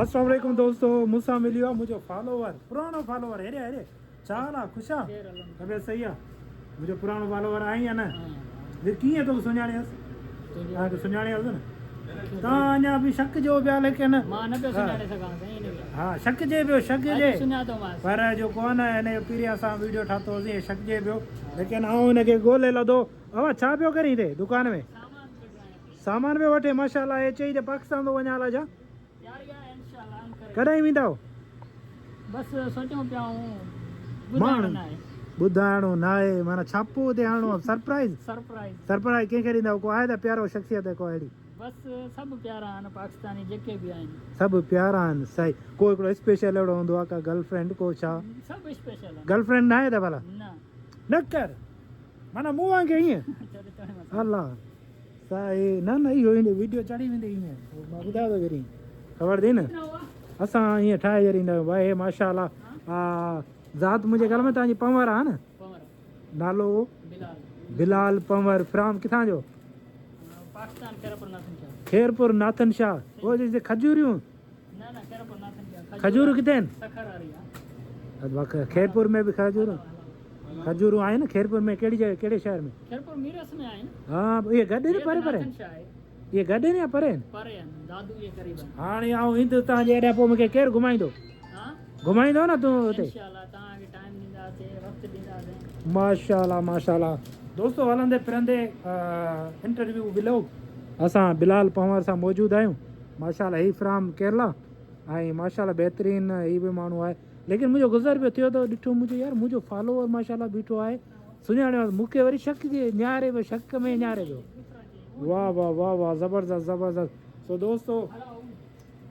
अस्सलाम वालेकुम दोस्तों, मूंसां मिलियो आहे मुंहिंजो फॉलोवर, पुराणो फॉलोवर। हेरे हेरे छा हाल आहे? ख़ुशि आहे? तबियत सही आहे? मुंहिंजो पुराणो फॉलोवर आई आहे न। कीअं तोखे सुञाणियसि? तव्हांखे सुञाणियोसि न? तव्हां अञा बि शक जो पिया, लेकिन हा शक जे पियो, शक जे पर जेको आहे न हिन पीरिया सां वीडियो ठातोसीं, शक जे पियो, लेकिन आउं हिनखे ॻोल्हे लधो। अवा छा पियो करीं हिते दुकान में? सामान पियो वठे? माशाल्लाह। हे चई त पाकिस्तान थो वञा हला। छा कॾहिं वेंदव? बस सोचूं पिया ॿुधाइणो न आहे, माना छापो ते आणो आहे। सरप्राइज़ सरप्राइज़ कंहिंखे ॾींदव? को आहे त प्यारो शख़्सियत को अहिड़ी? बस सब प्यारा आहिनि पाकिस्तानी जेके बि आहिनि, सभु प्यारा आहिनि। सही। को हिकिड़ो स्पेशल अहिड़ो हूंदो आहे का गर्लफ्रेंड को? छा सब स्पेशल आहे। गर्लफ्रेंड न आहे त भला? न कर, माना मूं वांगुरु ईअं? अलाह सही। न इहो वीडियो चढ़ी वेंदी ईअं, मां ॿुधायो थो पहिरीं, ख़बर अथई न? असां ईअं ठाहे छॾींदा आहियूं भाई, माशाल्लाह। ज़ात मुंहिंजे घर में तव्हांजी पंवर आहे न? नालो बिलाल पंवर। फ्राम किथां जो? पाकिस्तान, खैरपुर नाथन शाह। वो जैसे खजूरियूं? खजूर किथे आहिनि? खैरपुर में बि खजूरूं आहिनि? खैरपुर में कहिड़ी जॻह, कहिड़े शहर में? खैरपुर मीरस में आहिनि। हा, इहे गॾु आहिनि? परे परे इहे गॾु आहिनि या परे आहिनि? परे आहिनि, दादू जे करीब आहिनि। हाणे आउं हिंदुस्तान जे हेॾां, पोइ मूंखे केरु घुमाईंदो? घुमाईंदो न तूं हुते? इंशाअल्लाह तव्हांखे टाइम ॾींदासीं, वक़्तु ॾींदासीं। माशाल्लाह माशाल्लाह। दोस्तों, हलंदे फिरंदे इंटरव्यू व्लॉग असां बिलाल पंवर सां मौजूदु आहियूं। माशाल्लाह ही फ्राम केरला ऐं माशाल्लाह बहितरीन ही बि माण्हू आहे। लेकिन मुंहिंजो गुज़र पियो थियो त ॾिठो मुंहिंजो, यार मुंहिंजो फॉलोवर माशाल्लाह बीठो आहे, सुञाणियो मूंखे। वरी शक जे न्यारे पियो, शक में न्यारे पियो। वाह वाह वाह वाह, ज़बरदस्त ज़बरदस्त। सो दोस्तों,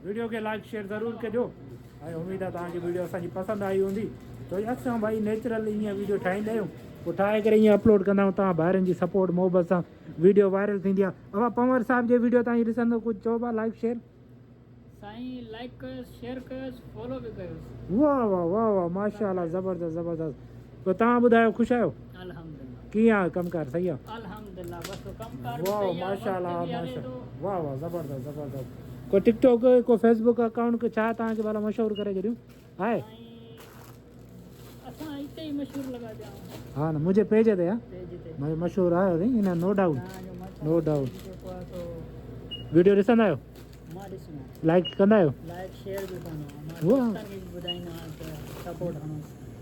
वीडियो खे लाइक शेयर ज़रूरु कजो ऐं उमेदु आहे तव्हांखे वीडियो असांजी पसंदि आई हूंदी। तो असां भाई नेचुरल ईअं वीडियो ठाहींदा आहियूं, पोइ ठाहे करे ईअं अपलोड कंदा आहियूं। तव्हां ॿाहिरनि जी सपोर्ट मोहबत सां वीडियो वायरल थींदी आहे। अवा पंवर साहिब जे वीडियो तव्हां ॾिसंदो, कुझु चओ पिया? लाइक शेयर साईं, लाइक कयोसि, शेयर कयोसि, फॉलो बि कयोसि। वाह वाह वाह वाह, माशाल्लाह, ज़बरदस्त ज़बरदस्त। पोइ तव्हां ॿुधायो, ख़ुशि आहियो? अल्हम्दुलिल्लाह। कीअं आहे कमकार? सही आहे? अल्हम्दुलिल्लाह, बस कमकार वाह सही आहे। माशाल्लाह माशाल्लाह, वाह वाह, ज़बरदस्त ज़बरदस्त। को टिकटॉक, को फेसबुक अकाउंट, को छा तव्हांखे भला मशहूरु करे छॾियूं? आहे? असां हिते ई मशहूरु लॻा पिया आहियूं। हा न, मुंहिंजे पेज ते आहे पेज ते मशहूरु आहे इन, नो डाउट नो डाउट। जेको आहे सो वीडियो ॾिसंदा आहियो? मां ॾिसंदो, लाइक कंदा आहियो? लाइक शेयर बि कंदो। वाह। मां खे ॿुधाईंदो आहियां त सपोर्ट हणो।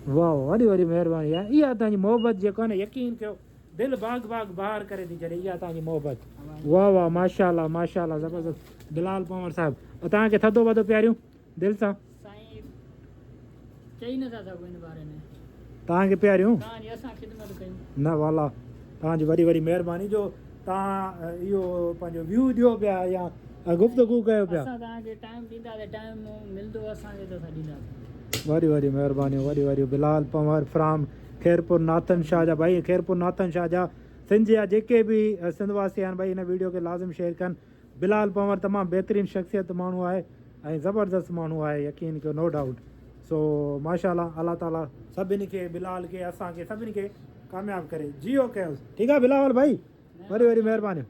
वाह, वॾी वॾी महिरबानी आहे। इहा तव्हांजी मोहबत जेको आहे न, यकीन कयो, दिलि बाग़ बाग़ बहार करे थी छॾे। इहा तव्हांजी मोहबत। वाह वाह, माशाल्लाह माशाल्लाह, ज़बरदस्त। बिलाल पंवर साहिबु, तव्हांखे थधो वधो प्यारियूं दिलि सां? साईं, चई नथा सघूं हिन बारे में। तव्हांखे प्यारियूं? तव्हांजी असां ख़िदमत कयूं। न वाला, तव्हांजी वॾी वॾी महिरबानी जो तव्हां इहो पंहिंजो व्यू ॾियो पिया या गुफ़्तगू कयो पिया। असां तव्हांखे टाइम ॾींदासीं, टाइम मिलंदो असांखे त असां ॾींदासीं। वॾी वॾी महिरबानी, वॾी वॾी। बिलाल पंवर फ्राम खैरपुर नाथन शाह जा। भाई खैरपुर नाथन शाह जा सिंध जा जेके बि सिंधवासी आहिनि, भाई हिन वीडियो खे लाज़िम शेयर कनि। बिलाल पंवर तमामु बहितरीनु शख़्सियत माण्हू आहे ऐं ज़बरदस्त माण्हू आहे, यकीन कयो, नो डाउट। सो माशाल्लाह, अल्लाह ताला सभिनी खे, बिलाल खे, असांखे सभिनी खे कामयाबु करे जियो कयोसि। ठीकु आहे बिलावल भाई, वॾी वॾी महिरबानी।